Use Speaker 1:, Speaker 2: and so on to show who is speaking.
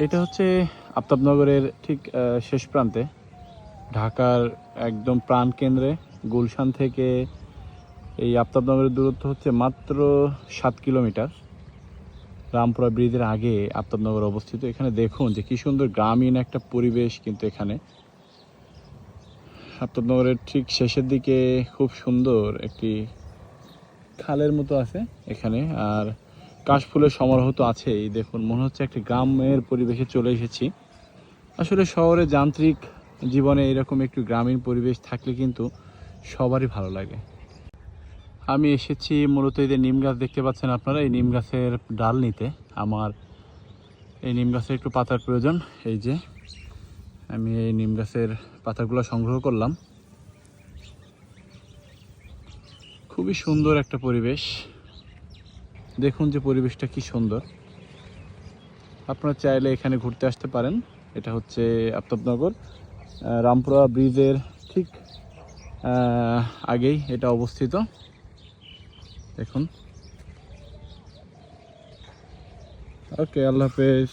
Speaker 1: এটা হচ্ছে আফতাবনগরের ঠিক শেষ প্রান্তে, ঢাকার একদম প্রাণকেন্দ্রে। গুলশান থেকে এই আফতাবনগরের দূরত্ব হচ্ছে মাত্র 7 কিলোমিটার। রামপুরা ব্রিজের আগে আফতাবনগর অবস্থিত। এখানে দেখুন যে কি সুন্দর গ্রামীণ একটা পরিবেশ, কিন্তু এখানে আফতাবনগরের ঠিক শেষের দিকে খুব সুন্দর একটি খালের মতো আছে এখানে, আর কাশফুলের সমারোহ তো আছেই। দেখুন, মনে হচ্ছে একটি গ্রামের পরিবেশে চলে এসেছি। আসলে শহরে যান্ত্রিক জীবনে এরকম একটু গ্রামীণ পরিবেশ থাকলে কিন্তু সবারই ভালো লাগে। আমি এসেছি মূলত এই যে নিম গাছ দেখতে পাচ্ছেন আপনারা, এই নিম গাছের ডাল নিতে। আমার এই নিম গাছের একটু পাতার প্রয়োজন। এই যে আমি এই নিম গাছের পাতাগুলো সংগ্রহ করলাম। খুবই সুন্দর একটা পরিবেশ, দেখুন যে পরিবেশটা কি সুন্দর। আপনারা চাইলে এখানে ঘুরতে আসতে পারেন। এটা হচ্ছে আফতাবনগর, রামপুরা ব্রিজের ঠিক আগেই এটা অবস্থিত। দেখুন। ওকে, আল্লাহ হাফেজ।